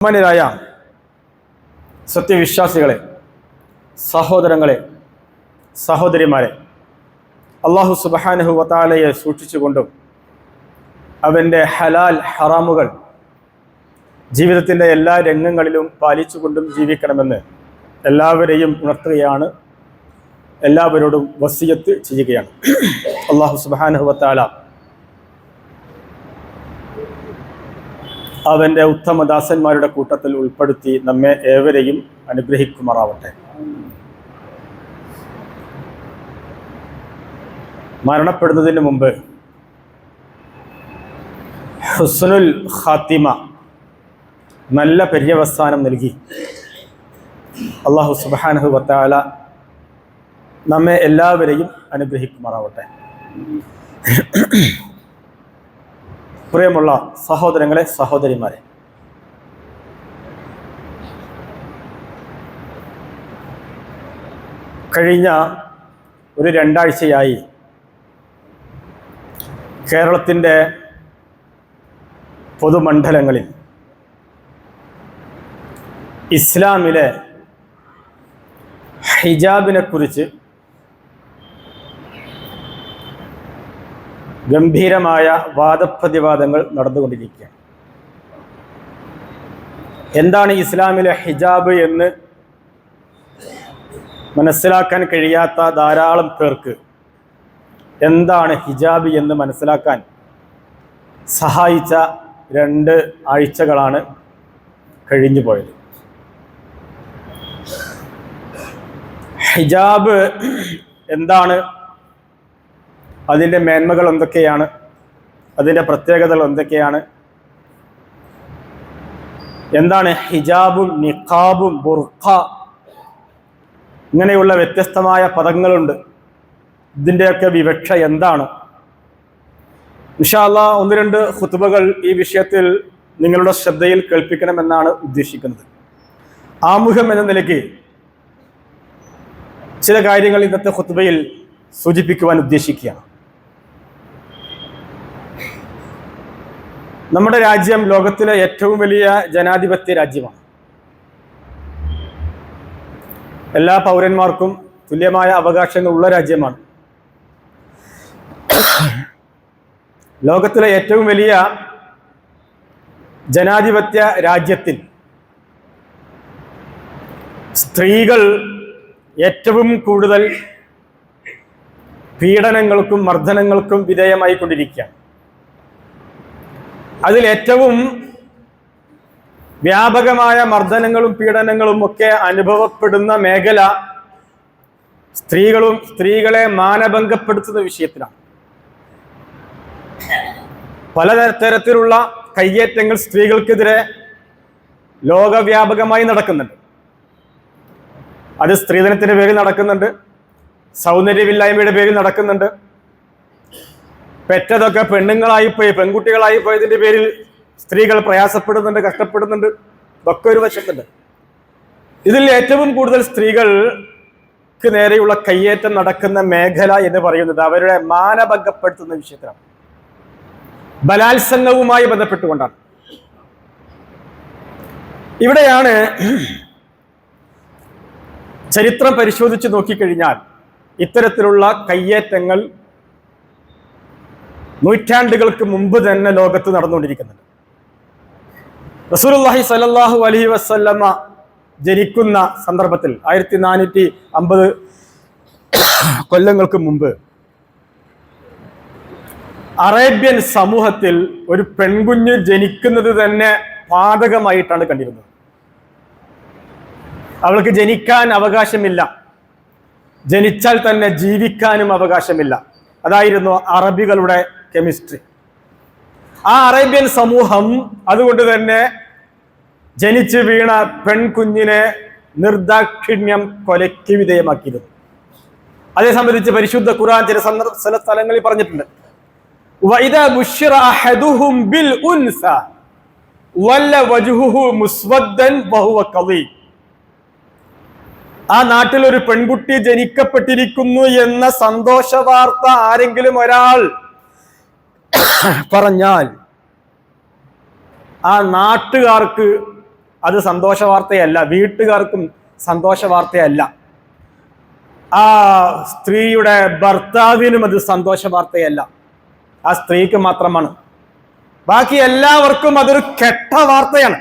ബഹുമാന്യരായ സത്യവിശ്വാസികളെ, സഹോദരങ്ങളെ, സഹോദരിമാരെ, അല്ലാഹു സുബ്ഹാനഹു വ തആലയെ സൂക്ഷിച്ചുകൊണ്ടും അവൻ്റെ ഹലാൽ ഹറാമുകൾ ജീവിതത്തിൻ്റെ എല്ലാ രംഗങ്ങളിലും പാലിച്ചുകൊണ്ടും ജീവിക്കണമെന്ന് എല്ലാവരെയും ഉണർത്തുകയാണ്, എല്ലാവരോടും വസിയത്ത് ചെയ്യുകയാണ്. അല്ലാഹു സുബ്ഹാനഹു വ തആല അവൻ്റെ ഉത്തമദാസന്മാരുടെ കൂട്ടത്തിൽ ഉൾപ്പെടുത്തി നമ്മെ ഏവരെയും അനുഗ്രഹിക്കുമാറാവട്ടെ. മരണപ്പെടുന്നതിന് മുമ്പ് ഹുസ്നുൽ ഖാത്തിമ, നല്ല പര്യവസാനം നൽകി അല്ലാഹു സുബ്ഹാനഹു വ തആല നമ്മെ എല്ലാവരെയും അനുഗ്രഹിക്കുമാറാവട്ടെ. പ്രിയമുള്ള സഹോദരങ്ങളെ, സഹോദരിമാരെ, കഴിഞ്ഞ ഒരു 2 ആഴ്ചയായി കേരളത്തിൻ്റെ പൊതുമണ്ഡലങ്ങളിൽ ഇസ്ലാമിലെ ഹിജാബിനെ കുറിച്ച് ഗംഭീരമായ വാദപ്രതിവാദങ്ങൾ നടന്നുകൊണ്ടിരിക്കുകയാണ്. എന്താണ് ഇസ്ലാമിലെ ഹിജാബ് എന്ന് മനസ്സിലാക്കാൻ കഴിയാത്ത ധാരാളം പേർക്ക് എന്താണ് ഹിജാബ് എന്ന് മനസ്സിലാക്കാൻ സഹായിച്ച 2 ആഴ്ചകളാണ് കഴിഞ്ഞു പോയത്. ഹിജാബ് എന്താണ്, അതിൻ്റെ മേന്മകൾ എന്തൊക്കെയാണ്, അതിൻ്റെ പ്രത്യേകതകൾ എന്തൊക്കെയാണ്, എന്താണ് ഹിജാബും നിഖാബും ബുർഖ, ഇങ്ങനെയുള്ള വ്യത്യസ്തമായ പദങ്ങളുണ്ട്. ഇതിൻ്റെയൊക്കെ വിവക്ഷ എന്താണ്? ഇൻഷാ അല്ലാഹ് 1-2 ഖുതുബകൾ ഈ വിഷയത്തിൽ നിങ്ങളുടെ ശ്രദ്ധയിൽ കേൾപ്പിക്കണമെന്നാണ് ഉദ്ദേശിക്കുന്നത്. ആമുഖം എന്ന നിലയ്ക്ക് ചില കാര്യങ്ങൾ ഇന്നത്തെ ഖുതുബയിൽ സൂചിപ്പിക്കുവാൻ ഉദ്ദേശിക്കുകയാണ്. നമ്മുടെ രാജ്യം ലോകത്തിലെ ഏറ്റവും വലിയ ജനാധിപത്യ രാജ്യമാണ്. എല്ലാ പൗരന്മാർക്കും തുല്യമായ അവകാശങ്ങളുള്ള രാജ്യമാണ്. ലോകത്തിലെ ഏറ്റവും വലിയ ജനാധിപത്യ രാജ്യത്തിൽ സ്ത്രീകൾ ഏറ്റവും കൂടുതൽ പീഡനങ്ങൾക്കും മർദ്ദനങ്ങൾക്കും വിധേയമായിക്കൊണ്ടിരിക്കുകയാണ്. അതിൽ ഏറ്റവും വ്യാപകമായ മർദ്ദനങ്ങളും പീഡനങ്ങളും ഒക്കെ അനുഭവപ്പെടുന്ന മേഖല സ്ത്രീകളെ മാനഭംഗപ്പെടുത്തുന്ന വിഷയത്തിലാണ്. പലതരത്തിലുള്ള കയ്യേറ്റങ്ങൾ സ്ത്രീകൾക്കെതിരെ ലോകവ്യാപകമായി നടക്കുന്നുണ്ട്. അത് സ്ത്രീധനത്തിൻ്റെ പേരിൽ നടക്കുന്നുണ്ട്, സൗന്ദര്യമില്ലായ്മയുടെ പേരിൽ നടക്കുന്നുണ്ട്, പെറ്റതൊക്കെ പെൺകുട്ടികളായി പോയതിൻ്റെ പേരിൽ സ്ത്രീകൾ പ്രയാസപ്പെടുന്നുണ്ട്, കഷ്ടപ്പെടുന്നുണ്ട്. ഇതൊക്കെ ഒരു വശത്തുണ്ട്. ഇതിൽ ഏറ്റവും കൂടുതൽ സ്ത്രീകൾക്ക് നേരെയുള്ള കയ്യേറ്റം നടക്കുന്ന മേഖല എന്ന് പറയുന്നത് അവരുടെ മാനഭംഗപ്പെടുത്തുന്ന വിഷയത്തിലാണ്, ബലാത്സംഗവുമായി ബന്ധപ്പെട്ടുകൊണ്ടാണ്. ഇവിടെയാണ് ചരിത്രം പരിശോധിച്ച് നോക്കിക്കഴിഞ്ഞാൽ ഇത്തരത്തിലുള്ള കയ്യേറ്റങ്ങൾ നൂറ്റാണ്ടുകൾക്ക് മുമ്പ് തന്നെ ലോകത്ത് നടന്നുകൊണ്ടിരിക്കുന്നുണ്ട്. റസൂലുള്ളാഹി സ്വല്ലല്ലാഹു അലൈഹി വസല്ലമ ജനിക്കുന്ന സന്ദർഭത്തിൽ 1450 കൊല്ലങ്ങൾക്ക് മുമ്പ് അറേബ്യൻ സമൂഹത്തിൽ ഒരു പെൺകുഞ്ഞ് ജനിക്കുന്നത് തന്നെ പാതകമായിട്ടാണ് കണ്ടിരുന്നത്. അവൾക്ക് ജനിക്കാൻ അവകാശമില്ല, ജനിച്ചാൽ തന്നെ ജീവിക്കാനും അവകാശമില്ല. അതായിരുന്നു അറബികളുടെ കെമിസ്ട്രി. ആ അറേബ്യൻ സമൂഹം അതുകൊണ്ട് തന്നെ ജനിച്ചു വീണ പെൺകുഞ്ഞിനെ നിർദാക്ഷിണ്യം കൊലയ്ക്ക് വിധേയമാക്കിയിരുന്നു. അതേ സംബന്ധിച്ച് പരിശുദ്ധ ഖുർആൻ ചില സ്ഥലങ്ങളിൽ പറഞ്ഞിട്ടുണ്ട്. വഇദാ ബുശ്ശിറ അഹദുഹും ബിൽ ഉൻസ വല്ല വജ്ഹുഹു മുസ്വദ്ദൻ വഹുവ ഖളീ. ആ നാട്ടിൽ ഒരു പെൺകുട്ടി ജനിക്കപ്പെട്ടിരിക്കുന്നു എന്ന സന്തോഷ വാർത്ത ആരെങ്കിലും ഒരാൾ പറഞ്ഞാൽ ആ നാട്ടുകാർക്ക് അത് സന്തോഷ വാർത്തയല്ല, വീട്ടുകാർക്കും സന്തോഷ വാർത്തയല്ല, ആ സ്ത്രീയുടെ ഭർത്താവിനും അത് സന്തോഷ വാർത്തയല്ല, ആ സ്ത്രീക്ക് മാത്രമാണ്. ബാക്കി എല്ലാവർക്കും അതൊരു കെട്ട വാർത്തയാണ്.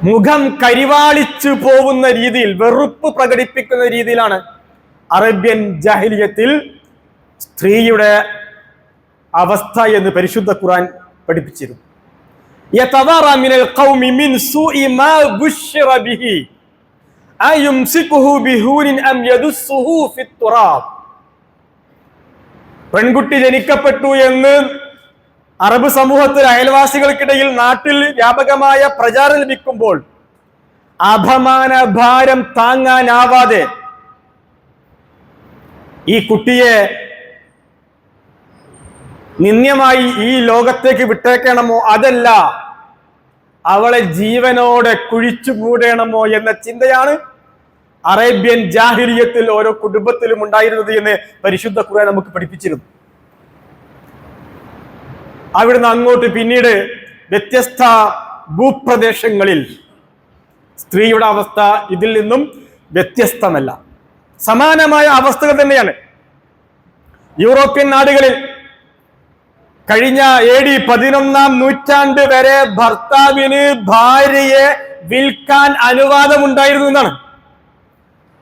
മുഖം കരിവാളിച്ചു പോകുന്ന രീതിയിൽ, വെറുപ്പ് പ്രകടിപ്പിക്കുന്ന രീതിയിലാണ് അറേബ്യൻ ജാഹിലിയത്തിൽ സ്ത്രീയുടെ അവസ്ഥ എന്ന് പരിശുദ്ധ ഖുർആൻ പഠിപ്പിച്ചിരുന്നു. പെൺകുട്ടി ജനിക്കപ്പെട്ടു എന്ന് അറബ് സമൂഹത്തിൽ, അയൽവാസികൾക്കിടയിൽ, നാട്ടിൽ വ്യാപകമായ പ്രചാരം ലഭിക്കുമ്പോൾ അപമാന ഭാരം താങ്ങാനാവാതെ ഈ കുട്ടിയെ നിന്ദ്യമായി ഈ ലോകത്തേക്ക് വിട്ടേക്കണമോ, അതല്ല അവളെ ജീവനോടെ കുഴിച്ചു മൂടണമോ എന്ന ചിന്തയാണ് അറേബ്യൻ ജാഹിലിയത്തിൽ ഓരോ കുടുംബത്തിലും ഉണ്ടായിരുന്നത് എന്ന് പരിശുദ്ധ ഖുർആൻ നമുക്ക് പഠിപ്പിച്ചിരുന്നു. അവിടുന്ന് അങ്ങോട്ട് പിന്നീട് വ്യത്യസ്ത ഭൂപ്രദേശങ്ങളിൽ സ്ത്രീയുടെ അവസ്ഥ ഇതിൽ നിന്നും വ്യത്യസ്തമല്ല, സമാനമായ അവസ്ഥകൾ തന്നെയാണ്. യൂറോപ്യൻ നാടുകളിൽ കഴിഞ്ഞ AD 11-ാം നൂറ്റാണ്ട് വരെ ഭർത്താവിന് ഭാര്യയെ വിൽക്കാൻ അനുവാദമുണ്ടായിരുന്നു എന്നാണ്.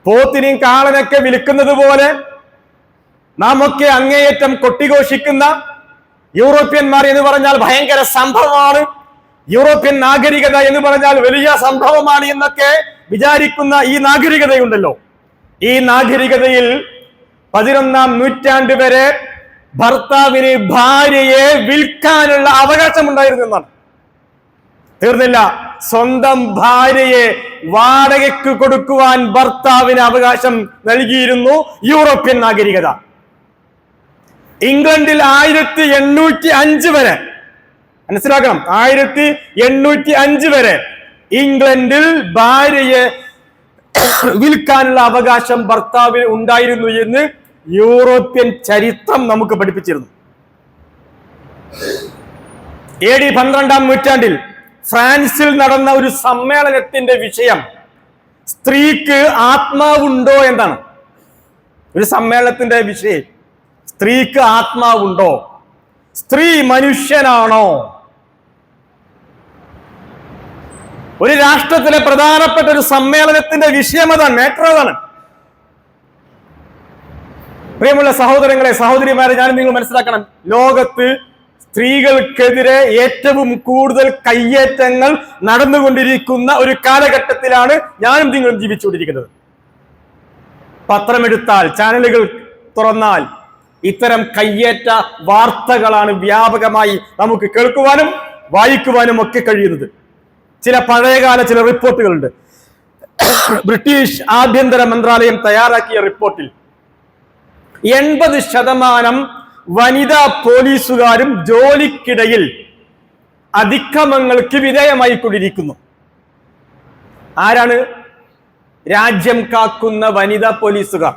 പോത്തിനെയും കാളനൊക്കെ വിൽക്കുന്നത് പോലെ നാം ഒക്കെ അങ്ങേയറ്റം കൊട്ടിഘോഷിക്കുന്ന യൂറോപ്യന്മാർ എന്ന് പറഞ്ഞാൽ ഭയങ്കര സംഭവമാണ്, യൂറോപ്യൻ നാഗരികത എന്ന് പറഞ്ഞാൽ വലിയ സംഭവമാണ് എന്നൊക്കെ വിചാരിക്കുന്ന ഈ നാഗരികതയുണ്ടല്ലോ, ഈ നാഗരികതയിൽ 11-ാം നൂറ്റാണ്ട് വരെ ഭർത്താവിന് ഭാര്യയെ വിൽക്കാനുള്ള അവകാശമുണ്ടായിരുന്നു എന്നാണ്. തീർന്നില്ല, സ്വന്തം ഭാര്യയെ വാടകയ്ക്ക് കൊടുക്കുവാൻ ഭർത്താവിന് അവകാശം നൽകിയിരുന്നു യൂറോപ്യൻ നാഗരികത. ഇംഗ്ലണ്ടിൽ 1805 വരെ, മനസ്സിലാക്കണം, 1805 വരെ ഇംഗ്ലണ്ടിൽ ഭാര്യയെ വിൽക്കാനുള്ള അവകാശം ഭർത്താവിന് ഉണ്ടായിരുന്നു എന്ന് യൂറോപ്യൻ ചരിത്രം നമുക്ക് പഠിപ്പിച്ചിരുന്നു. AD 12-ാം നൂറ്റാണ്ടിൽ ഫ്രാൻസിൽ നടന്ന ഒരു സമ്മേളനത്തിന്റെ വിഷയം സ്ത്രീക്ക് ആത്മാവുണ്ടോ എന്നാണ്. ഒരു സമ്മേളനത്തിന്റെ വിഷയം സ്ത്രീക്ക് ആത്മാവുണ്ടോ, സ്ത്രീ മനുഷ്യനാണോ? ഒരു രാഷ്ട്രത്തിലെ പ്രധാനപ്പെട്ട ഒരു സമ്മേളനത്തിന്റെ വിഷയം അതാണ്, മാറ്റർ അതാണ്. പ്രിയമുള്ള സഹോദരങ്ങളെ, സഹോദരിമാരെ, ഞാൻ നിങ്ങൾ മനസ്സിലാക്കണം, ലോകത്ത് സ്ത്രീകൾക്കെതിരെ ഏറ്റവും കൂടുതൽ കയ്യേറ്റങ്ങൾ നടന്നുകൊണ്ടിരിക്കുന്ന ഒരു കാലഘട്ടത്തിലാണ് ഞാനും നിങ്ങളും ജീവിച്ചുകൊണ്ടിരിക്കുന്നത്. പത്രമെടുത്താൽ, ചാനലുകൾ തുറന്നാൽ ഇത്തരം കയ്യേറ്റ വാർത്തകളാണ് വ്യാപകമായി നമുക്ക് കേൾക്കുവാനും വായിക്കുവാനും ഒക്കെ കഴിയുന്നത്. ചില പഴയകാല ചില റിപ്പോർട്ടുകളുണ്ട്. ബ്രിട്ടീഷ് ആഭ്യന്തര മന്ത്രാലയം തയ്യാറാക്കിയ റിപ്പോർട്ടിൽ 80% വനിതാ പോലീസുകാരും ജോലിക്കിടയിൽ അതിക്രമങ്ങൾക്ക് വിധേയമായി കൊണ്ടിരിക്കുന്നു. ആരാണ്? രാജ്യം കാക്കുന്ന വനിതാ പോലീസുകാർ.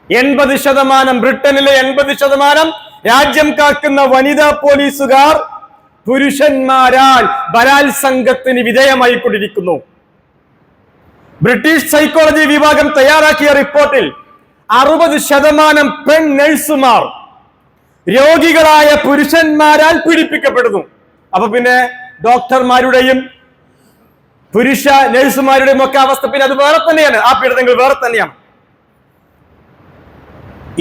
80%, ബ്രിട്ടനിലെ 80% രാജ്യം കാക്കുന്ന വനിതാ പോലീസുകാർ പുരുഷന്മാരാൽ ബലാത്സംഗത്തിന് വിധേയമായി കൊണ്ടിരിക്കുന്നു. ബ്രിട്ടീഷ് സൈക്കോളജി വിഭാഗം തയ്യാറാക്കിയ റിപ്പോർട്ടിൽ 60% പെൺ നഴ്സുമാർ രോഗികളായ പുരുഷന്മാരാൽ പീഡിപ്പിക്കപ്പെടുന്നു. അപ്പൊ പിന്നെ ഡോക്ടർമാരുടെയും പുരുഷ നഴ്സുമാരുടെയും ഒക്കെ അവസ്ഥ പിന്നെ അത് വേറെ തന്നെയാണ്, ആ പീഡനങ്ങൾ വേറെ തന്നെയാണ്.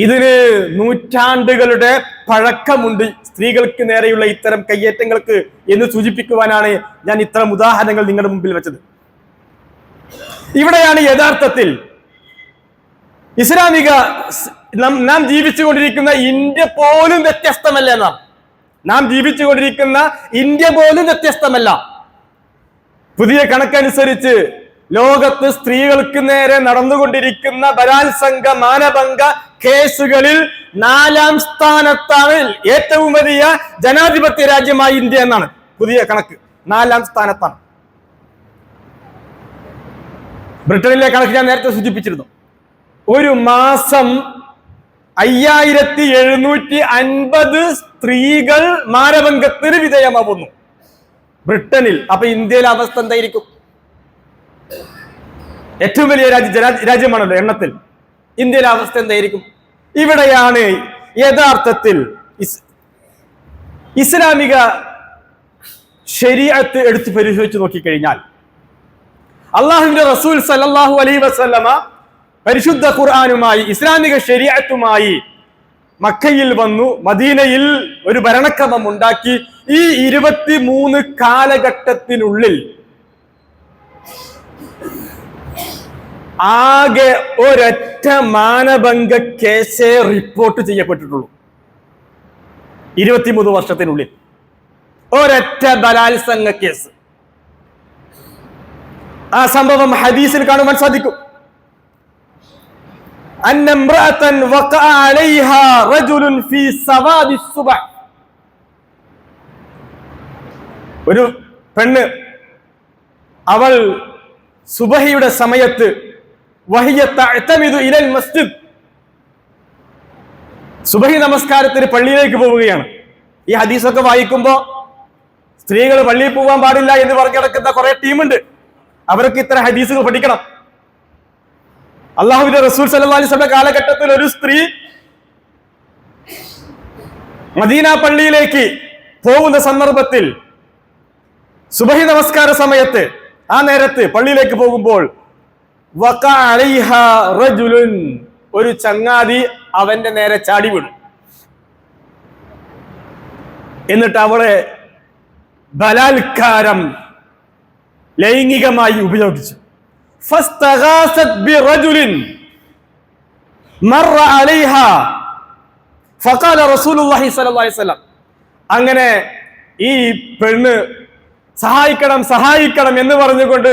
ഇതിന് നൂറ്റാണ്ടുകളുടെ പഴക്കമുണ്ട് സ്ത്രീകൾക്ക് നേരെയുള്ള ഇത്തരം കയ്യേറ്റങ്ങൾക്ക് എന്ന് സൂചിപ്പിക്കുവാനാണ് ഞാൻ ഇത്തരം ഉദാഹരണങ്ങൾ നിങ്ങളുടെ മുമ്പിൽ വെച്ചത്. ഇവിടെയാണ് യഥാർത്ഥത്തിൽ ഇസ്ലാമിക നാം ജീവിച്ചുകൊണ്ടിരിക്കുന്ന ഇന്ത്യ പോലും വ്യത്യസ്തമല്ല. നാം ജീവിച്ചുകൊണ്ടിരിക്കുന്ന ഇന്ത്യ പോലും വ്യത്യസ്തമല്ല. പുതിയ കണക്കനുസരിച്ച് ലോകത്ത് സ്ത്രീകൾക്ക് നേരെ നടന്നുകൊണ്ടിരിക്കുന്ന ബലാത്സംഗ മാനഭംഗ കേസുകളിൽ 4-ാം സ്ഥാനത്താണ് ഏറ്റവും വലിയ ജനാധിപത്യ രാജ്യമായി ഇന്ത്യ എന്നാണ് പുതിയ കണക്ക്. 4-ാം സ്ഥാനത്താണ്. ബ്രിട്ടനിലെ കണക്ക് ഞാൻ നേരത്തെ സൂചിപ്പിച്ചിരുന്നു. ഒരു മാസം 5750 സ്ത്രീകൾ മാനഭംഗത്തിന് വിധേയമാവുന്നു ബ്രിട്ടനിൽ. അപ്പൊ ഇന്ത്യയിലെ അവസ്ഥ എന്തായിരിക്കും? ഏറ്റവും വലിയ രാജ്യമാണല്ലോ എണ്ണത്തിൽ. ഇന്ത്യയിലെ അവസ്ഥ എന്തായിരിക്കും? ഇവിടെയാണ് യഥാർത്ഥത്തിൽ ഇസ്ലാമിക ശരീഅത്ത് എടുത്ത് പരിശോധിച്ച് നോക്കിക്കഴിഞ്ഞാൽ അള്ളാഹുവിന്റെ റസൂൽ സല്ലല്ലാഹു അലൈഹി വസല്ലമ പരിശുദ്ധ ഖുർആനുമായി ഇസ്ലാമിക ശരീഅത്തുമായി മക്കയിൽ വന്നു, മദീനയിൽ ഒരു ഭരണക്രമം ഉണ്ടാക്കി. ഈ 23 കാലഘട്ടത്തിനുള്ളിൽ ആകെ ഒരൊറ്റ മാനഭംഗ കേസേ റിപ്പോർട്ട് ചെയ്യപ്പെട്ടിട്ടുള്ളൂ. 23 വർഷത്തിനുള്ളിൽ ഒരൊറ്റ ബലാത്സംഗ കേസ്. ആ സംഭവം ഹദീസിൽ കാണുവാൻ സാധിക്കും. അന്ന ഇംറഅതൻ വഖഅ അലൈഹാ റജുലുൻ ഫീ സവാദി സുബ്ഹ്. ഒരു പെണ്ണ്, അവൾ സുബഹിയുടെ സമയത്ത് വഹിയ തഅ്തമിദു ഇലൽ മസ്ജിദ്, സുബഹി നമസ്കാരത്തിന് പള്ളിയിലേക്ക് പോവുകയാണ്. ഈ ഹദീസൊക്കെ വായിക്കുമ്പോൾ സ്ത്രീകൾ പള്ളിയിൽ പോകാൻ പാടില്ല എന്ന് പറഞ്ഞു കിടക്കുന്ന കുറെ ടീമുണ്ട്. അവരൊക്കെ ഇത്തരം ഹദീസുകൾ പഠിക്കണം. അള്ളാഹുവിന്റെ റസൂൽ സല്ലല്ലാഹു അലൈഹി വസല്ലം കാലഘട്ടത്തിൽ ഒരു സ്ത്രീ മദീന പള്ളിയിലേക്ക് പോകുന്ന സന്ദർഭത്തിൽ സുബഹി നമസ്കാര സമയത്ത് ആ നേരത്ത് പള്ളിയിലേക്ക് പോകുമ്പോൾ വഖഅ അലൈഹാ റജുലുൻ, ഒരു ചങ്ങാതി അവന്റെ നേരെ ചാടി വീണു. എന്നിട്ട് അവളെ ബലാത്കാരം ലൈംഗികമായി ഉപയോഗിച്ചു. ഫസ്തഗാസത് ബിറജുലിൻ മറ അലൈഹാ ഫഖാല റസൂലുള്ളാഹി സ്വല്ലല്ലാഹു അലൈഹി വസല്ലം. അങ്ങനെ ഈ പെണ്ണ് സഹായിക്കണം സഹായിക്കണം എന്ന് പറഞ്ഞുകൊണ്ട്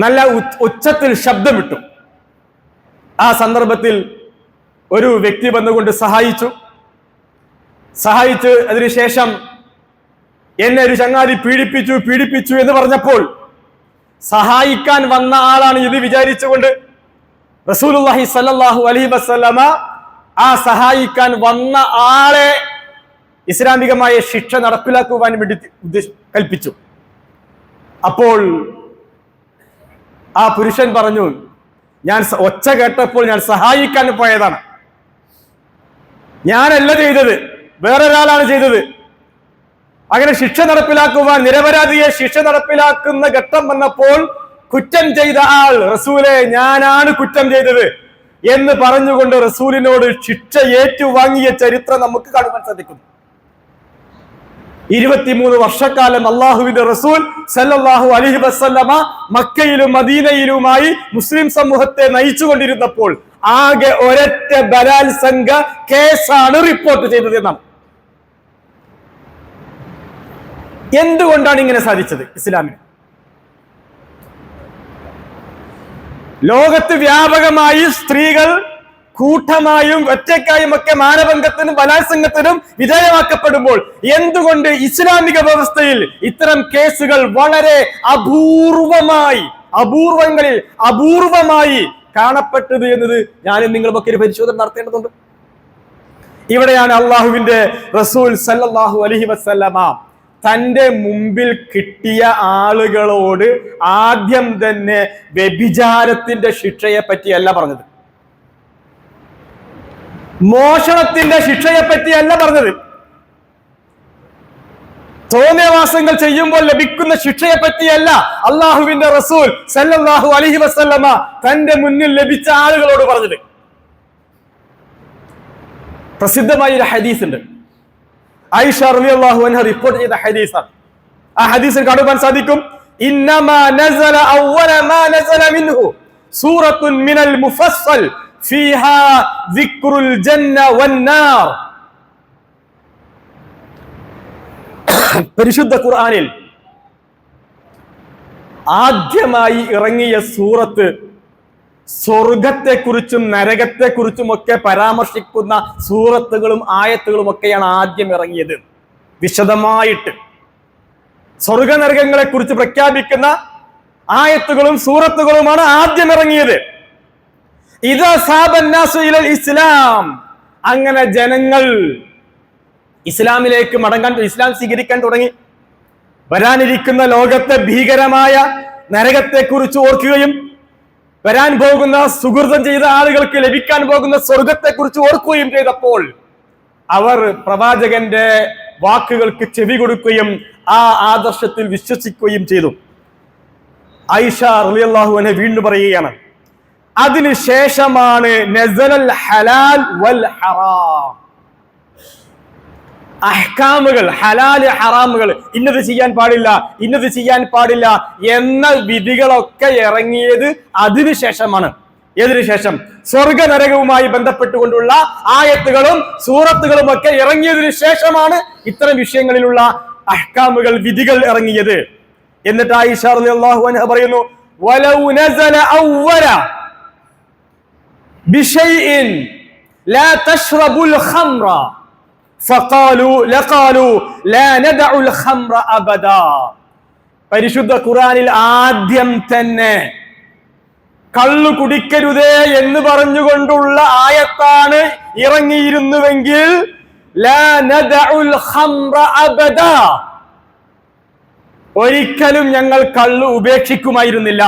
നല്ല ഉച്ചത്തിൽ ശബ്ദമിട്ടു. ആ സന്ദർഭത്തിൽ ഒരു വ്യക്തി വന്നുകൊണ്ട് സഹായിച്ചു. അതിനുശേഷം എന്നെ ഒരു ചങ്ങാതി പീഡിപ്പിച്ചു എന്ന് പറഞ്ഞപ്പോൾ സഹായിക്കാൻ വന്ന ആളാണ് ഇത് വിചാരിച്ചുകൊണ്ട് റസൂലുള്ളാഹി സ്വല്ലല്ലാഹു അലൈഹി വസല്ലമ ആ സഹായിക്കാൻ വന്ന ആളെ ഇസ്ലാമികമായ ശിക്ഷ നടപ്പിലാക്കുവാൻ വേണ്ടി കൽപ്പിച്ചു. അപ്പോൾ ആ പുരുഷൻ പറഞ്ഞു, ഞാൻ ഒച്ച കേട്ടപ്പോൾ ഞാൻ സഹായിക്കാൻ പോയതാണ്, ഞാനല്ല ചെയ്തത്, വേറൊരാളാണ് ചെയ്തത്. അങ്ങനെ ശിക്ഷ നടപ്പിലാക്കുവാൻ, നിരപരാധിയെ ശിക്ഷ നടപ്പിലാക്കുന്ന ഘട്ടം വന്നപ്പോൾ കുറ്റം ചെയ്ത ആൾ റസൂലെ ഞാനാണ് കുറ്റം ചെയ്തത് എന്ന് പറഞ്ഞുകൊണ്ട് റസൂലിനോട് ശിക്ഷ ഏറ്റുവാങ്ങിയ ചരിത്രം നമുക്ക് കാണുവാൻ സാധിക്കുന്നു. 23 വർഷക്കാലം അള്ളാഹുവിന്റെ റസൂൽ സല്ലല്ലാഹു അലൈഹി വസല്ലമ മക്കയിലും മദീനയിലുമായി മുസ്ലിം സമൂഹത്തെ നയിച്ചുകൊണ്ടിരുന്നപ്പോൾ ആകെ ഒരൊറ്റ ബലാത്സംഗ കേസാണ് റിപ്പോർട്ട് ചെയ്തത് എന്നാണ്. എന്തുകൊണ്ടാണ് ഇങ്ങനെ സാധിച്ചത്? ഇസ്ലാമിന് ലോകത്ത് വ്യാപകമായി സ്ത്രീകൾ കൂട്ടമായും ഒറ്റയ്ക്കായും ഒക്കെ മാനഭംഗത്തിനും ബലാത്സംഗത്തിനും വിധേയമാക്കപ്പെടുമ്പോൾ എന്തുകൊണ്ട് ഇസ്ലാമിക വ്യവസ്ഥയിൽ ഇത്തരം കേസുകൾ വളരെ അപൂർവമായി കാണപ്പെട്ടത് എന്നത് ഞാനും നിങ്ങളുമൊക്കെ ഒരു പരിശോധന നടത്തേണ്ടതുണ്ട്. ഇവിടെയാണ് അള്ളാഹുവിന്റെ റസൂൽ സല്ലല്ലാഹു അലൈഹി വസല്ലമ തന്റെ മുമ്പിൽ കിട്ടിയ ആളുകളോട് ആദ്യം തന്നെ വ്യഭിചാരത്തിന്റെ ശിക്ഷയെ പറ്റിയല്ല പറഞ്ഞത്, മോഷണത്തിന്റെ ശിക്ഷയെ പറ്റിയല്ല പറഞ്ഞത്, തോന്നിയവാസങ്ങൾ ചെയ്യുമ്പോൾ ലഭിക്കുന്ന ശിക്ഷയെ പറ്റിയല്ല അള്ളാഹുവിന്റെ റസൂൽ സല്ലല്ലാഹു അലൈഹി വസല്ലമ തന്റെ മുന്നിൽ ലഭിച്ച ആളുകളോട് പറഞ്ഞത്. പ്രസിദ്ധമായ ഒരു ഹദീസ് ഉണ്ട്, ആയിഷ റളിയല്ലാഹു അൻഹ റിപ്പോർട്ട് ചെയ്ത ഹദീസാണ്. ആ ഹദീസിൽ കാണുവാൻ സാധിക്കും, ഇന്നമാ നസല അവ്വല മാ നസല മിൻഹു സൂറത്തുൻ മിനൽ മുഫസ്സൽ ഫീഹാ ദിക്റുൽ ജന്ന വന്നാർ. പരിശുദ്ധ ഖുർആനിൽ ആദ്യമായി ഇറങ്ങിയ സൂറത്ത് സ്വർഗത്തെക്കുറിച്ചും നരകത്തെക്കുറിച്ചും ഒക്കെ പരാമർശിക്കുന്ന സൂറത്തുകളും ആയത്തുകളും ഒക്കെയാണ് ആദ്യം ഇറങ്ങിയത്. വിശദമായിട്ട് സ്വർഗ നരകങ്ങളെ കുറിച്ച് പ്രഖ്യാപിക്കുന്ന ആയത്തുകളും സൂറത്തുകളുമാണ് ആദ്യം ഇറങ്ങിയത്. ഇദാ സാബന്നാസു ഇലൽ ഇസ്ലാം, അങ്ങനെ ജനങ്ങൾ ഇസ്ലാമിലേക്ക് ഇസ്ലാം സ്വീകരിക്കാൻ തുടങ്ങി. വരാനിരിക്കുന്ന ലോകത്തെ ഭീകരമായ നരകത്തെ കുറിച്ച് ഓർക്കുകയും വരാൻ പോകുന്ന സുഹൃതം ചെയ്ത ആളുകൾക്ക് ലഭിക്കാൻ പോകുന്ന സ്വർഗത്തെ കുറിച്ച് ഓർക്കുകയും ചെയ്തപ്പോൾ അവർ പ്രവാചകന്റെ വാക്കുകൾക്ക് ചെവി കൊടുക്കുകയും ആ ആദർശത്തിൽ വിശ്വസിക്കുകയും ചെയ്തു. ആയിഷ റളിയല്ലാഹു അൻഹ വീണ്ടും പറയുകയാണ്, അതിനുശേഷമാണ് നസലൽ ഹലാൽ വൽ ഹറാം, അഹ്കാമുകൾ, ഹലാല് ഹറാമുകൾ, ഇന്നത് ചെയ്യാൻ പാടില്ല, ഇന്നത് ചെയ്യാൻ പാടില്ല എന്ന വിധികളൊക്കെ ഇറങ്ങിയത് അതിനുശേഷമാണ്. ഏതിനുശേഷം? സ്വർഗ നരകവുമായി ബന്ധപ്പെട്ടുകൊണ്ടുള്ള ആയത്തുകളും സൂറത്തുകളും ഒക്കെ ഇറങ്ങിയതിനു ശേഷമാണ് ഇത്തരം വിഷയങ്ങളിലുള്ള അഹ്കാമുകൾ, വിധികൾ ഇറങ്ങിയത്. എന്നിട്ട് ആയിഷ റളിയല്ലാഹു അൻഹ പറയുന്നു, വലൗ നസല അവ്വല ബിശൈഇൻ ലാ തശ്റബുൽ ഖംറ ഫഖാലു ലഖാലു ലാ നദഉൽ ഖംറ അബദാ. പരിശുദ്ധ ഖുർആനിൽ ആദ്യം തന്നെ കള്ളു കുടിക്കരുതേ എന്ന് പറഞ്ഞുകൊണ്ടുള്ള ആയത്താണ് ഇറങ്ങിയിരുന്നുവെങ്കിൽ ലാ നദഉൽ ഖംറ അബദാ, ഒരിക്കലും ഞങ്ങൾ കള്ളു ഉപേക്ഷിക്കുമായിരുന്നില്ല.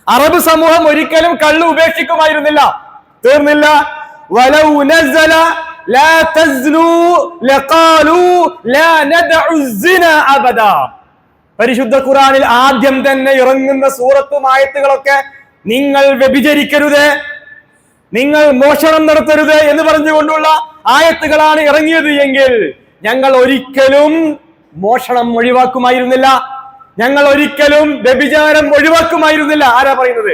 അറബ് സമൂഹം ഒരിക്കലും കള്ളു ഉപേക്ഷിക്കുമായിരുന്നില്ല. തീർന്നില്ല, വലൗ നസല ലാ തസ്നു ലഖാലു ലാ നദഉ സിന അബദാ. പരിശുദ്ധ ഖുർആനിൽ ആദ്യം തന്നെ ഇറങ്ങുന്ന സൂറത്തും ആയത്തുകളൊക്കെ നിങ്ങൾ വ്യഭിചരിക്കരുത്, നിങ്ങൾ മോഷണം നടത്തരുത് എന്ന് പറഞ്ഞുകൊണ്ടുള്ള ആയത്തുകളാണ് ഇറങ്ങിയത് എങ്കിൽ ഞങ്ങൾ ഒരിക്കലും മോഷണം ഒഴിവാക്കുമായിരുന്നില്ല, ഞങ്ങൾ ഒരിക്കലും വ്യഭിചാരം ഒഴിവാക്കുമായിരുന്നില്ല. ആരാ പറയുന്നത്?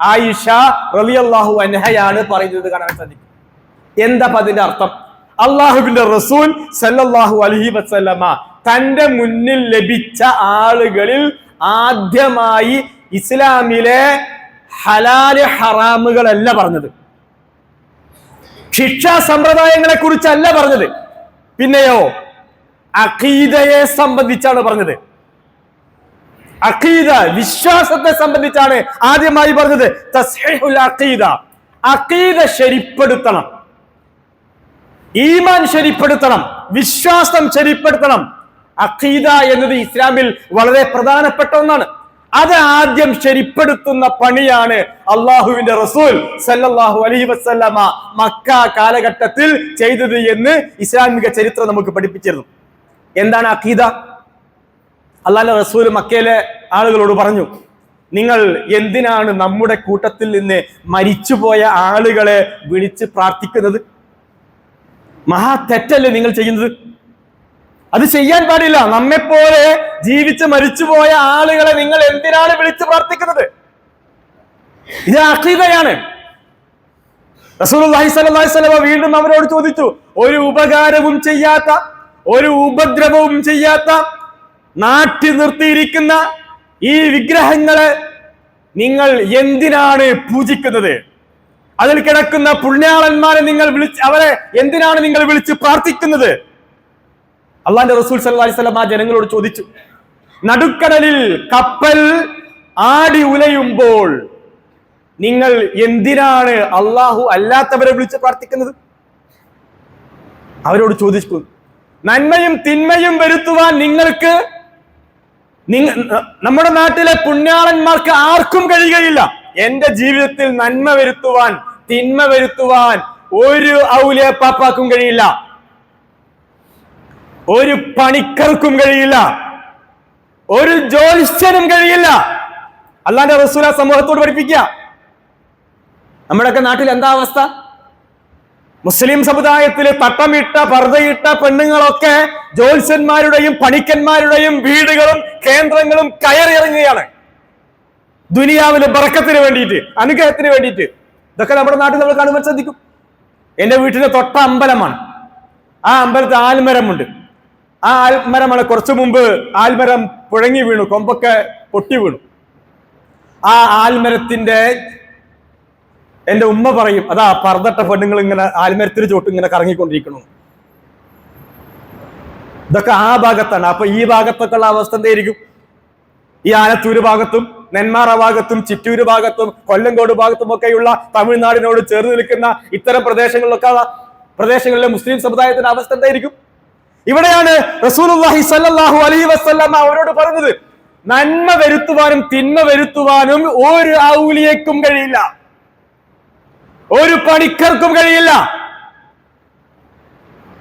ആയിഷ റളിയല്ലാഹു അൻഹയാണ് പറയുന്നത്. കാണാൻ സാധിക്കും. എന്താ അതിന്റെ അർത്ഥം? അള്ളാഹുവിന്റെ റസൂൽ സല്ലല്ലാഹു അലൈഹി വസല്ലമ തന്റെ മുന്നിൽ ലഭിച്ച ആളുകളിൽ ആദ്യമായി ഇസ്ലാമിലെ ഹലാല് ഹറാമുകളല്ല പറഞ്ഞത്, ശിക്ഷാ സമ്പ്രദായങ്ങളെ കുറിച്ചല്ല പറഞ്ഞത്, പിന്നെയോ അഖീദയെ സംബന്ധിച്ചാണ് പറഞ്ഞത്. അഖീദ, വിശ്വാസത്തെ സംബന്ധിച്ചാണ് ആദ്യമായി പറഞ്ഞത്. തസ്ഹീഹുൽ അഖീദ, അഖീദ ശരിപ്പെടുത്തണം, ഈമാൻ ശരിപ്പെടുത്തണം, വിശ്വാസം ശരിപ്പെടുത്തണം. അഖീദ എന്നത് ഇസ്ലാമിൽ വളരെ പ്രധാനപ്പെട്ട ഒന്നാണ്. അത് ആദ്യം ശരിപ്പെടുത്തുന്ന പണിയാണ് അള്ളാഹുവിന്റെ റസൂൽ സല്ലല്ലാഹു അലൈഹി വസല്ലമ മക്ക കാലഘട്ടത്തിൽ ചെയ്തത് എന്ന് ഇസ്ലാമിക ചരിത്രം നമുക്ക് പഠിപ്പിച്ചിരുന്നു. എന്താണ് അഖീദ? അള്ളാഹുവിന്റെ റസൂൽ മക്കയിലെ ആളുകളോട് പറഞ്ഞു, നിങ്ങൾ എന്തിനാണ് നമ്മുടെ കൂട്ടത്തിൽ നിന്ന് മരിച്ചുപോയ ആളുകളെ വിളിച്ച് പ്രാർത്ഥിക്കുന്നത്? മഹാ തെറ്റല്ലേ നിങ്ങൾ ചെയ്യുന്നത്? അത് ചെയ്യാൻ പാടില്ല. നമ്മെപ്പോലെ ജീവിച്ച് മരിച്ചുപോയ ആളുകളെ നിങ്ങൾ എന്തിനാണ് വിളിച്ച് പ്രാർത്ഥിക്കുന്നത്? ഇത് അഖീദയാണ്. റസൂലുള്ളാഹി സ്വല്ലല്ലാഹു അലൈഹി വസല്ലം വീണ്ടും അവരോട് ചോദിച്ചു, ഒരു ഉപകാരവും ചെയ്യാത്ത, ഒരു ഉപദ്രവവും ചെയ്യാത്ത, നാട്ടി നിർത്തിയിരിക്കുന്ന ഈ വിഗ്രഹങ്ങളെ നിങ്ങൾ എന്തിനാണ് പൂജിക്കുന്നത്? അതിൽ കിടക്കുന്ന പുണ്യാളന്മാരെ അവരെ എന്തിനാണ് നിങ്ങൾ വിളിച്ച് പ്രാർത്ഥിക്കുന്നത്? അള്ളാന്റെ റസൂൽ സല്ലല്ലാഹു അലൈഹി വസല്ലം ആ ജനങ്ങളോട് ചോദിച്ചു. നടുക്കടലിൽ കപ്പൽ ആടി ഉലയുമ്പോൾ നിങ്ങൾ എന്തിനാണ് അള്ളാഹു അല്ലാത്തവരെ വിളിച്ച് പ്രാർത്ഥിക്കുന്നത്? അവരോട് ചോദിച്ചു. നന്മയും തിന്മയും വരുത്തുവാൻ നിങ്ങൾക്ക് നമ്മുടെ നാട്ടിലെ പുണ്യാളന്മാർക്ക് ആർക്കും കഴിയുകയില്ല. എന്റെ ജീവിതത്തിൽ നന്മ വരുത്തുവാൻ, തിന്മ വരുത്തുവാൻ ഒരു ഔലിയ പാപ്പാക്കും കഴിയില്ല, ഒരു പണിക്കർക്കും കഴിയില്ല, ഒരു ജ്യോത്സ്യനും കഴിയില്ല. അല്ലാഹുവിന്റെ റസൂൽ സമൂഹത്തോട് പഠിപ്പിക്കുക. നമ്മുടെയൊക്കെ നാട്ടിൽ എന്താ അവസ്ഥ? മുസ്ലിം സമുദായത്തില് തട്ടമിട്ട പർദ്ദയിട്ട പെണ്ണുങ്ങളൊക്കെ ജ്യോത്സ്യന്മാരുടെയും പണിക്കന്മാരുടെയും വീടുകളും കേന്ദ്രങ്ങളും കയറിയിറങ്ങുകയാണ്. ദുനിയാവിലെ ബറക്കത്തിന് വേണ്ടിയിട്ട്, അനുഗ്രഹത്തിന് വേണ്ടിയിട്ട്. ഇതൊക്കെ നമ്മുടെ നാട്ടിൽ നമ്മൾ കാണുമ്പോൾ ശ്രദ്ധിക്കും. എന്റെ വീട്ടിലെ തൊട്ട അമ്പലമാണ്. ആ അമ്പലത്തിൽ ആൽമരമുണ്ട്. ആ ആൽമരമാണ് കുറച്ചു മുമ്പ് ആൽമരം പുഴങ്ങി വീണു, കൊമ്പൊക്കെ പൊട്ടി വീണു. ആ ആൽമരത്തിന്റെ എന്റെ ഉമ്മ പറയും, അതാ പർദ്ദട്ട പെണ്ണുങ്ങൾ ഇങ്ങനെ ആൽമരത്തിന് ചോട്ട് ഇങ്ങനെ കറങ്ങിക്കൊണ്ടിരിക്കണു. ഇതൊക്കെ ആ ഭാഗത്താണ്. അപ്പൊ ഈ ഭാഗത്തൊക്കെ ഉള്ള അവസ്ഥ എന്തായിരിക്കും? ഈ ആലത്തൂര് ഭാഗത്തും നെന്മാറ ഭാഗത്തും ചിറ്റൂര് ഭാഗത്തും കൊല്ലങ്കോട് ഭാഗത്തും ഒക്കെയുള്ള തമിഴ്നാടിനോട് ചേർന്ന് നിൽക്കുന്ന ഇത്തരം പ്രദേശങ്ങളിലെ മുസ്ലിം സമുദായത്തിന്റെ അവസ്ഥ എന്തായിരിക്കും? ഇവിടെയാണ് റസൂലുള്ളാഹി സ്വല്ലല്ലാഹു അലൈഹി വസല്ലം അവരോട് പറഞ്ഞത്, നന്മ വരുത്തുവാനും തിന്മ വരുത്തുവാനും ഒരു ഔലിയക്കും കഴിയില്ല, ഒരു പണിക്കർക്കും കഴിയില്ല,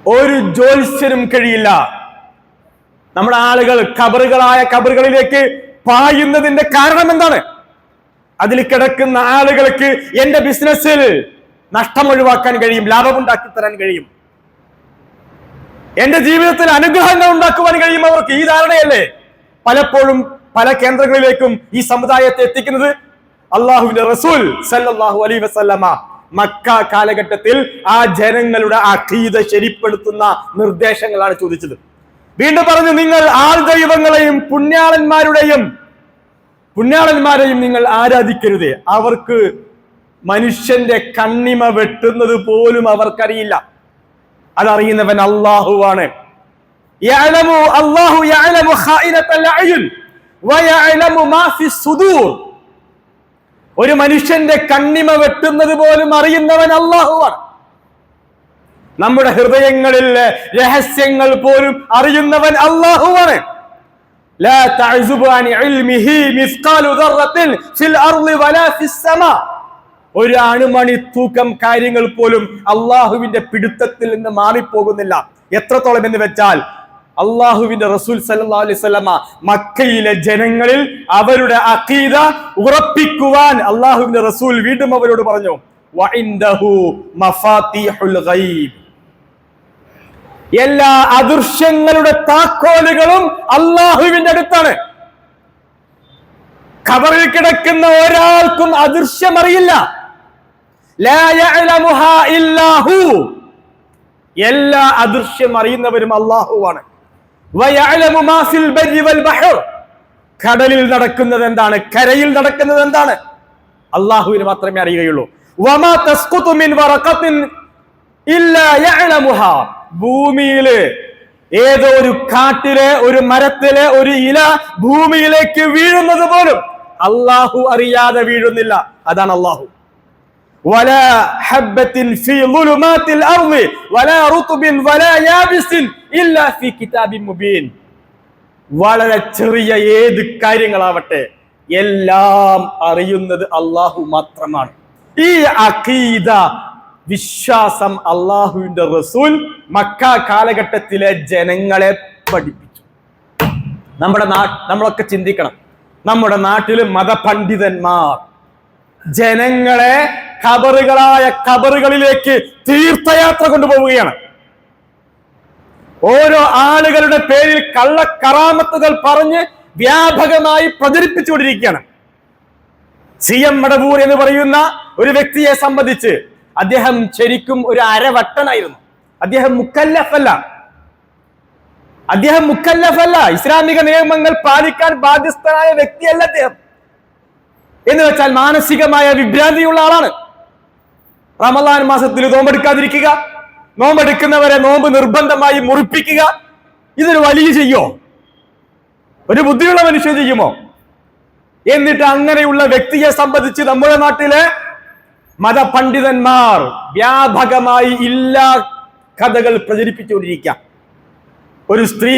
ഒരു ജ്യോത്സ്യനും കഴിയില്ല. നമ്മുടെ ആളുകൾ ഖബറുകളിലേക്ക് പായുന്നതിന്റെ കാരണം എന്താണ്? അതിൽ കിടക്കുന്ന ആളുകൾക്ക് എന്റെ ബിസിനസ്സിൽ നഷ്ടം ഒഴിവാക്കാൻ കഴിയും, ലാഭമുണ്ടാക്കി തരാൻ കഴിയും, എന്റെ ജീവിതത്തിൽ അനുഗ്രഹങ്ങൾ ഉണ്ടാക്കുവാൻ കഴിയും. അവർക്ക് ഈ ധാരണയല്ലേ പലപ്പോഴും പല കേന്ദ്രങ്ങളിലേക്കും ഈ സമുദായത്തെ എത്തിക്കുന്നത്. അള്ളാഹുവിന്റെ റസൂൽ സല്ലല്ലാഹു അലൈഹി വസല്ലമ മക്ക കാലഘട്ടത്തിൽ ആ ജനങ്ങളുടെ അഖീദ ശരിപ്പെടുത്തുന്ന നിർദ്ദേശങ്ങളാണ് ചോദിച്ചത്. വീണ്ടും പറഞ്ഞു, നിങ്ങൾ ആൾ ദൈവങ്ങളെയും പുണ്യാളന്മാരെയും നിങ്ങൾ ആരാധിക്കരുതേ. അവർക്ക് മനുഷ്യന്റെ കണ്ണിമ വെട്ടുന്നത് പോലും അവർക്കറിയില്ല. അതറിയുന്നവൻ അള്ളാഹുവാണ്. അല്ലാഹു യഅലമു ഖായിനത്തൽ അയുൻ വയഅലമു മാ ഫിസ് സുദൂർ. ഒരു മനുഷ്യന്റെ കണ്ണിമ വെട്ടുന്നത് പോലും അറിയുന്നവൻ അള്ളാഹുവാണ്. നമ്മുടെ ഹൃദയങ്ങളിലെ രഹസ്യങ്ങൾ പോലും അറിയുന്നവൻ അള്ളാഹുവാണ്. ലാ തഅസുബു അൻ ഇൽമിഹി മിസ്ഖാലു ദർറത്തിൻ ഫിൽ അർളി വലാ ഫിസ് സമാ. ഒരു അണുമണി തൂക്കം കാര്യങ്ങൾ പോലും അള്ളാഹുവിന്റെ പിടുത്തത്തിൽ നിന്ന് മാറിപ്പോകുന്നില്ല. എത്രത്തോളം എന്ന് വെച്ചാൽ അള്ളാഹുവിന്റെ റസൂൽ സല്ലല്ലാഹു അലൈഹി വസല്ലമ മക്കയിലെ ജനങ്ങളിൽ അവരുടെ അഖീദ ഉറപ്പിക്കുവാൻ അള്ളാഹുവിന്റെ റസൂൽ വീണ്ടും അവരോട് പറഞ്ഞു, വഇൻദഹു മഫാത്തിഹുൽ ഗൈബ്. എല്ലാ അദൃശ്യങ്ങളുടെ താക്കോലുകളും അള്ളാഹുവിന്റെ അടുത്താണ്. ഖബറിൽ കിടക്കുന്ന ഒരാൾക്കും അദൃശ്യം അറിയില്ല. ലാ യഅലമുഹാ ഇല്ലാഹു. എല്ലാ അദൃശ്യം അറിയുന്നവരും അള്ളാഹുവാണ്. വയഅലമു മാ ഫിൽ ബർരി വൽ ബഹർ. കടലിൽ നടക്കുന്നത് എന്താണ്, കരയിൽ നടക്കുന്നത് എന്താണ്, അള്ളാഹുവിന് മാത്രമേ അറിയുകയുള്ളൂ. വമാ തസ്ഖുതു മിൻ വറഖത്തിൻ ഇല്ലാ യഅലമുഹാ. ഭൂമിയിലെ ഏതോ ഒരു കാട്ടിലെ ഒരു മരത്തിലെ ഒരു ഇല ഭൂമിയിലേക്ക് വീഴുന്നത് പോലും അള്ളാഹു അറിയാതെ വീഴുന്നില്ല. അതാണ് അള്ളാഹു. വലാ ഹബ്ബത്തിൻ ഫീ ളുലുമാത്തിൽ അർളി വലാ റുത്ബിൻ വലാ യാബിസിൻ ഇല്ലാ ഫീ കിതാബിൻ മുബീൻ. വളരെ ചെറിയ ഏത് കാര്യങ്ങളാവട്ടെ എല്ലാം അറിയുന്നത് അള്ളാഹു മാത്രമാണ്. ഈ അഖീദ വിശ്വാസം അള്ളാഹുവിന്റെ റസൂൽ മക്ക കാലഘട്ടത്തിലെ ജനങ്ങളെ പഠിപ്പിച്ചു. നമ്മളൊക്കെ ചിന്തിക്കണം, നമ്മുടെ നാട്ടില് മതപണ്ഡിതന്മാർ ജനങ്ങളെ ഖബറുകളിലേക്ക് തീർത്ഥയാത്ര കൊണ്ടുപോവുകയാണ്. ഓരോ ആളുകളുടെ പേരിൽ കള്ളക്കറാമത്തുകൾ പറഞ്ഞ് വ്യാപകമായി പ്രചരിപ്പിച്ചുകൊണ്ടിരിക്കുകയാണ്. CM മടവൂർ എന്ന് പറയുന്ന ഒരു വ്യക്തിയെ സംബന്ധിച്ച് അദ്ദേഹം ശരിക്കും ഒരു അരവട്ടനായിരുന്നു. അദ്ദേഹം മുക്കല്ലഫല്ല. ഇസ്ലാമിക നിയമങ്ങൾ പാലിക്കാൻ ബാധ്യസ്ഥനായ വ്യക്തിയല്ല അദ്ദേഹം. എന്ന് വെച്ചാൽ മാനസികമായ വിഭ്രാന്തിയുള്ള ആളാണ്. റമളാൻ മാസത്തിൽ നോമ്പെടുക്കാതിരിക്കുക, നോമ്പെടുക്കുന്നവരെ നോമ്പ് നിർബന്ധമായി മുറിപ്പിക്കുക, ഇതൊരു വലിയ ചെയ്യോ? ഒരു ബുദ്ധിയുള്ള മനുഷ്യൻ ചെയ്യുമോ? എന്നിട്ട് അങ്ങനെയുള്ള വ്യക്തിയെ സംബന്ധിച്ച് നമ്മുടെ നാട്ടിലെ മതപണ്ഡിതന്മാർ വ്യാപകമായി ഇല്ലാ കഥകൾ പ്രചരിപ്പിച്ചുകൊണ്ടിരിക്കുക. ഒരു സ്ത്രീ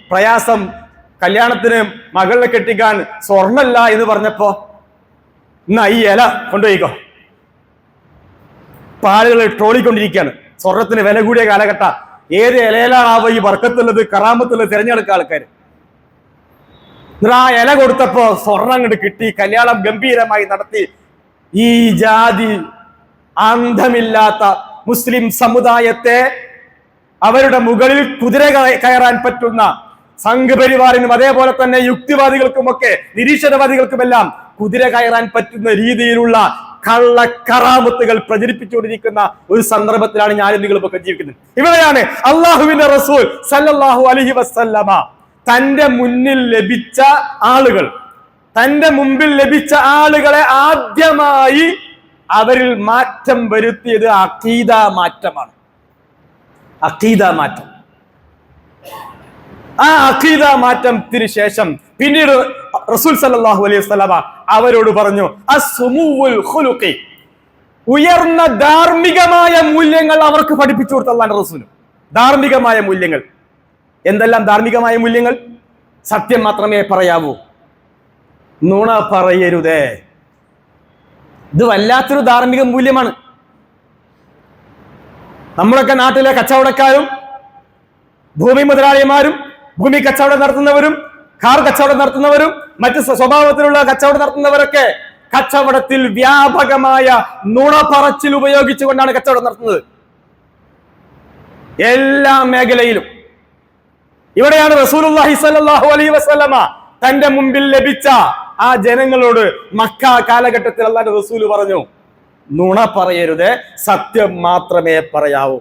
പ്രയാസം, കല്യാണത്തിന് മകളെ കെട്ടിക്കാൻ സ്വർണ്ണല്ല എന്ന് പറഞ്ഞപ്പോ എന്നാ ഈ ഇല കൊണ്ടുപോയിക്കോ. ആളുകൾ ട്രോളിക്കൊണ്ടിരിക്കുകയാണ്. സ്വർണത്തിന് വില കൂടിയ കാലഘട്ട, ഏത് ഇലയിലാണാവോ ഈ വർക്കത്തുള്ളത്, കറാമത്തുള്ളത് തിരഞ്ഞെടുക്കുക ആൾക്കാർ. ആ ഇല കൊടുത്തപ്പോ സ്വർണം അങ്ങോട്ട് കിട്ടി, കല്യാണം ഗംഭീരമായി നടത്തി. ഈ ജാതി അന്ധമില്ലാത്ത മുസ്ലിം സമുദായത്തെ അവരുടെ മുകളിൽ കുതിര കയറാൻ പറ്റുന്ന സംഘപരിവാറിനും അതേപോലെ തന്നെ യുക്തിവാദികൾക്കുമൊക്കെ നിരീശ്വരവാദികൾക്കുമെല്ലാം കുതിര കയറാൻ പറ്റുന്ന രീതിയിലുള്ള കള്ളക്കറാമത്തുകൾ പ്രചരിപ്പിച്ചുകൊണ്ടിരിക്കുന്ന ഒരു സന്ദർഭത്തിലാണ് ഞാനും നിങ്ങളുമൊക്കെ ജീവിക്കുന്നത്. ഇവിടെയാണ് അള്ളാഹുവിന്റെ റസൂൽ സല്ലല്ലാഹു അലൈഹി വസല്ലമ തന്റെ മുന്നിൽ ലഭിച്ച ആളുകൾ, തന്റെ മുമ്പിൽ ലഭിച്ച ആളുകളെ ആദ്യമായി അവരിൽ മാറ്റം വരുത്തിയത് അഖീദ മാറ്റമാണ്. അഖീദ മാറ്റം. ആ അഖീദ മാറ്റത്തിന് ശേഷം പിന്നീട് റസൂൽ സല്ലല്ലാഹു അലൈഹി വസല്ലമ അവരോട് പറഞ്ഞു, അസ്സുമുൽ ഖുലുഖി, ഉയർന്ന ധാർമ്മികമായ മൂല്യങ്ങൾ അവർക്ക് പഠിപ്പിച്ചു കൊടുത്ത അല്ലാഹുവിന്റെ റസൂൽ. ധാർമ്മികമായ മൂല്യങ്ങൾ. എന്തെല്ലാം ധാർമ്മികമായ മൂല്യങ്ങൾ? സത്യം മാത്രമേ പറയാവൂ, നുണ പറയരുതേ. ഇത് വല്ലാത്തൊരു ധാർമ്മിക മൂല്യമാണ്. നമ്മളൊക്കെ നാട്ടിലെ കച്ചവടക്കാരും ഭൂമി മുതലാളിമാരും ഭൂമി കച്ചവടം നടത്തുന്നവരും കാർ കച്ചവടം നടത്തുന്നവരും മറ്റ് സ്വഭാവത്തിലുള്ള കച്ചവടം നടത്തുന്നവരൊക്കെ കച്ചവടത്തിൽ വ്യാപകമായ നുണ പറച്ചിൽ ഉപയോഗിച്ചുകൊണ്ടാണ് കച്ചവടം നടത്തുന്നത്, എല്ലാ മേഖലയിലും. ഇവിടെയാണ് റസൂലുള്ളാഹി സ്വല്ലല്ലാഹു അലൈഹി വസല്ലമ തന്റെ മുമ്പിൽ ലഭിച്ച ആ ജനങ്ങളോട് മക്ക കാലഘട്ടത്തിൽ അല്ലാഹുവിന്റെ റസൂൽ പറഞ്ഞു, നുണ പറയരുത്, സത്യം മാത്രമേ പറയാവൂ.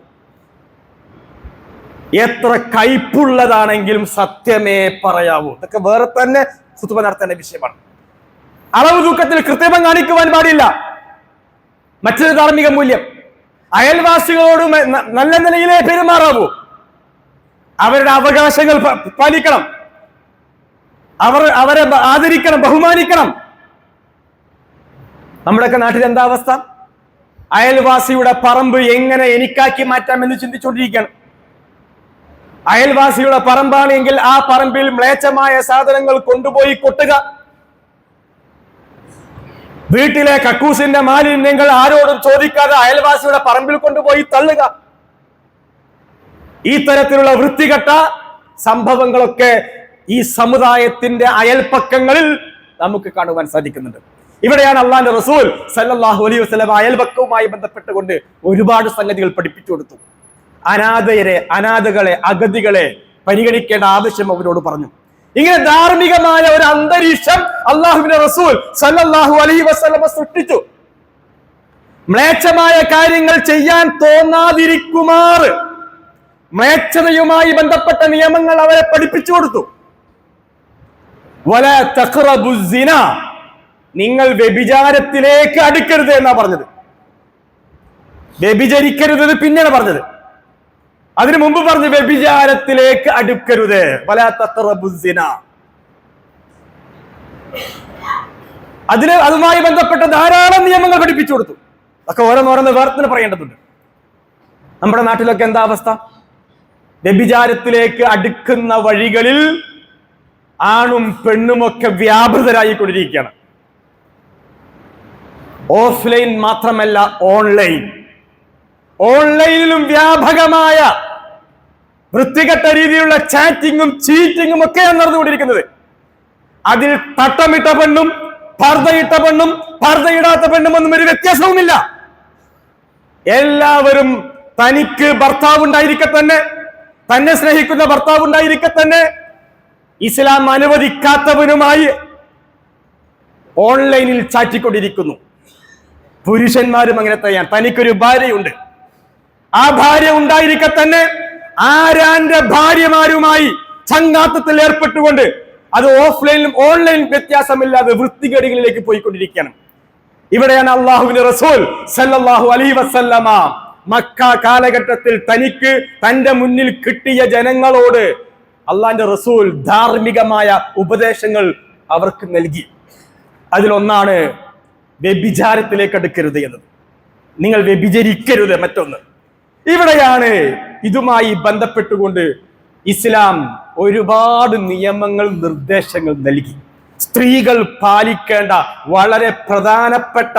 എത്ര കയ്പുള്ളതാണെങ്കിലും സത്യമേ പറയാവൂ. ഇതൊക്കെ വേറെ തന്നെ ഖുതുബ നടത്തേണ്ട വിഷയമാണ്. അളവ് തൂക്കത്തിൽ കൃത്രിമം കാണിക്കുവാൻ പാടില്ല. മറ്റൊരു ധാർമ്മിക മൂല്യം, അയൽവാസികളോട് നല്ല നിലയിലേ പെരുമാറാവൂ. അവരുടെ അവകാശങ്ങൾ പാലിക്കണം, അവരെ ആദരിക്കണം, ബഹുമാനിക്കണം. നമ്മുടെയൊക്കെ നാട്ടിൽ എന്താ അവസ്ഥ? അയൽവാസിയുടെ പറമ്പ് എങ്ങനെ എനിക്കാക്കി മാറ്റാം എന്ന് ചിന്തിച്ചുകൊണ്ടിരിക്കുകയാണ്. അയൽവാസിയുടെ പറമ്പാണ് എങ്കിൽ ആ പറമ്പിൽ മ്ലേച്ഛമായ സാധനങ്ങൾ കൊണ്ടുപോയി കൊട്ടുക, വീട്ടിലെ കക്കൂസിന്റെ മാലിന്യങ്ങൾ ആരോടും ചോദിക്കാതെ അയൽവാസിയുടെ പറമ്പിൽ കൊണ്ടുപോയി തള്ളുക. ഈ തരത്തിലുള്ള വൃത്തികെട്ട സംഭവങ്ങളൊക്കെ ഈ സമുദായത്തിന്റെ അയൽപക്കങ്ങളിൽ നമുക്ക് കാണുവാൻ സാധിക്കുന്നുണ്ട്. ഇവിടെയാണ് അള്ളാഹുവിന്റെ റസൂൽ സല്ലല്ലാഹു അലൈഹി വസല്ലം അയൽപക്കവുമായി ബന്ധപ്പെട്ടുകൊണ്ട് ഒരുപാട് സംഗതികൾ പഠിപ്പിച്ചു കൊടുത്തു. അനാഥകളെ അഗതികളെ പരിഗണിക്കേണ്ട ആവശ്യം അവരോട് പറഞ്ഞു. ഇങ്ങനെ ധാർമ്മികമായ ഒരു അന്തരീക്ഷം അള്ളാഹുവിന്റെ റസൂൽ സല്ലല്ലാഹു അലൈഹി വസല്ലം സൃഷ്ടിച്ചു. മ്ലേച്ഛമായ കാര്യങ്ങൾ ചെയ്യാൻ തോന്നാതിരിക്കുമാർ മ്ലേച്ഛതയുമായി ബന്ധപ്പെട്ട നിയമങ്ങൾ അവരെ പഠിപ്പിച്ചു കൊടുത്തു. വലാ തഖ്റബു സിന, നിങ്ങൾ വ്യഭിചാരത്തിലേക്ക് അടുക്കരുത് എന്നാ പറഞ്ഞത്. വ്യഭിചരിക്കരുത് പിന്നെയാണ് പറഞ്ഞത്. അതിനു മുമ്പ് പറഞ്ഞു വ്യഭിചാരത്തിലേക്ക് അടുക്കരുത്. വലാ തഖ്റബു സിന. അതുമായി ബന്ധപ്പെട്ട ധാരാളം നിയമങ്ങൾ പഠിപ്പിച്ചു കൊടുത്തു. അതൊക്കെ ഓരോന്നോരോന്ന് വേർത്തിന് പറയേണ്ടതുണ്ട്. നമ്മുടെ നാട്ടിലൊക്കെ എന്താ അവസ്ഥ? വ്യഭിചാരത്തിലേക്ക് അടുക്കുന്ന വഴികളിൽ ആണും പെണ്ണുമൊക്കെ വ്യാപൃതരായിക്കൊണ്ടിരിക്കുകയാണ്. ഓഫ്ലൈൻ മാത്രമല്ല, ഓൺലൈനിലും വ്യാപകമായ വൃത്തികെട്ട രീതിയിലുള്ള ചാറ്റിങ്ങും ചീറ്റിങ്ങും ഒക്കെയാണ് നടന്നുകൊണ്ടിരിക്കുന്നത്. അതിൽ തട്ടമിട്ട പെണ്ണും പർദ്ദയിട്ട പെണ്ണും പർദ്ദയിടാത്ത പെണ്ണും ഒന്നും ഒരു വ്യത്യാസവുമില്ല. എല്ലാവരും തനിക്ക് ഭർത്താവ് ഉണ്ടായിരിക്കെ തന്നെ, തന്നെ സ്നേഹിക്കുന്ന ഭർത്താവ് ഉണ്ടായിരിക്കെ തന്നെ, ഇസ്ലാം അനുവദിക്കാത്തവനുമായി ഓൺലൈനിൽ ചാറ്റിക്കൊണ്ടിരിക്കുന്നു. പുരുഷന്മാരും അങ്ങനെ തന്നെയാണ്. തനിക്കൊരു ഭാര്യയുണ്ട്, ആ ഭാര്യ ഉണ്ടായിരിക്കെ തന്നെ ആരാന്റെ ഭാര്യമാരുമായി ചങ്ങാത്തത്തിൽ ഏർപ്പെട്ടുകൊണ്ട് അത് ഓഫ്ലൈനിലും ഓൺലൈൻ വ്യത്യാസമില്ലാതെ വൃത്തികേടുകളിലേക്ക് പോയിക്കൊണ്ടിരിക്കുകയാണ്. ഇവിടെയാണ് അള്ളാഹുവിന്റെ റസൂൽ സല്ലല്ലാഹു അലൈഹി വസല്ലമ മക്ക കാലഘട്ടത്തിൽ തനിക്ക് തന്റെ മുന്നിൽ കിട്ടിയ ജനങ്ങളോട് അള്ളാഹിന്റെ റസൂൽ ധാർമ്മികമായ ഉപദേശങ്ങൾ അവർക്ക് നൽകി. അതിലൊന്നാണ് വ്യഭിചാരത്തിലേക്ക് അടുക്കരുത് എന്നത്. നിങ്ങൾ വ്യഭിചരിക്കരുത്. മറ്റൊന്ന്, ഇവിടെയാണ് ഇതുമായി ബന്ധപ്പെട്ടുകൊണ്ട് ഇസ്ലാം ഒരുപാട് നിയമങ്ങൾ നിർദ്ദേശങ്ങൾ നൽകി. സ്ത്രീകൾ പാലിക്കേണ്ട വളരെ പ്രധാനപ്പെട്ട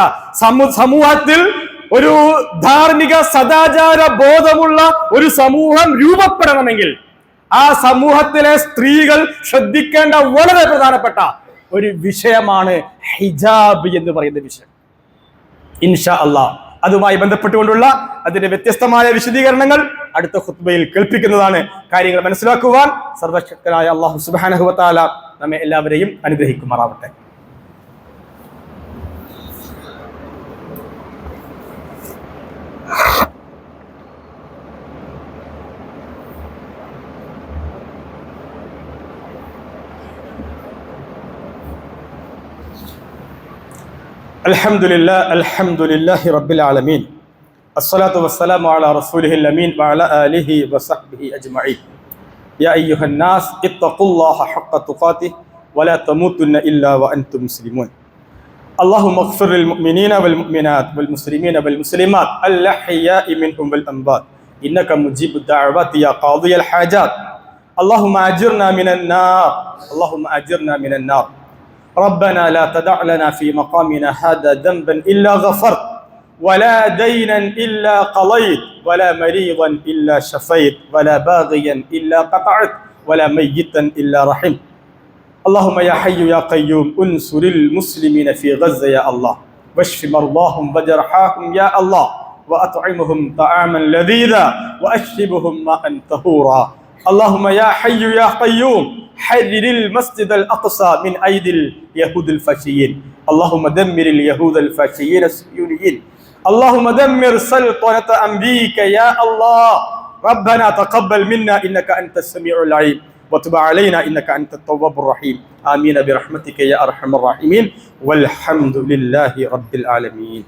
സമൂഹത്തിൽ ഒരു ധാർമ്മിക സദാചാര ബോധമുള്ള ഒരു സമൂഹം രൂപപ്പെടണമെങ്കിൽ ആ സമൂഹത്തിലെ സ്ത്രീകൾ ശ്രദ്ധിക്കേണ്ട വളരെ പ്രധാനപ്പെട്ട ഒരു വിഷയമാണ് ഹിജാബ് എന്ന് പറയുന്ന വിഷയം. ഇൻഷാ അല്ലാഹ് അതുമായി ബന്ധപ്പെട്ടുകൊണ്ടുള്ള അതിന്റെ വ്യത്യസ്തമായ വിശദീകരണങ്ങൾ അടുത്ത ഖുത്ബയിൽ കേൾപ്പിക്കുന്നതാണ്. കാര്യങ്ങൾ മനസ്സിലാക്കുവാൻ സർവശക്തനായ അല്ലാഹു സുബ്ഹാനഹു വ തആല നമ്മെ എല്ലാവരെയും അനുഗ്രഹിക്കുമാറാവട്ടെ. അൽഹംദുലില്ലാഹി റബ്ബിൽ ആലമീൻ അസ്സലാത്തു വസ്സലാമു അലാ റസൂലിഹിൽ അമീൻ വഅലാ ആലിഹി വസഹ്ബിഹി അജ്മഈൻ. യാ അയ്യുഹന്നാസ് ഇത്തഖുല്ലാഹ ഹഖ്ക തുഖാതിഹി ولا تموتن إلا وأنتم مسلمون. اللهم اغفر للمؤمنين والمؤمنات والمسلمين والمسلمات الأحياء منهم والأموات إنك مجيب الدعوات يا قاضي الحاجات. اللهم أجرنا من النار، اللهم أجرنا من النار. ربنا لا تدع لنا في مقامنا هذا ذنبا إلا غفرت، ولا دينا إلا قضيت، ولا مريضا إلا شفيت، ولا باغيا إلا قطعت، ولا ميتا إلا رحمت. اللهم يا حي يا قيوم انصر المسلمين في غزة يا الله، واشف مرضاهم وجرحاهم يا الله، وأطعمهم طعاما لذيذا وأشربهم ماء طهورا. اللهم يا حي يا قيوم حرر المسجد الأقصى من أيدي اليهود الفاشيين. اللهم دمر اليهود الفاشيين الصهيونيين. اللهم دمر سلطنة أمريكا يا الله. ربنا تقبل منا إنك أنت السميع العليم، وتب علينا إنك أنت التواب الرحيم. آمين برحمتك يا أرحم الراحمين، والحمد لله رب العالمين.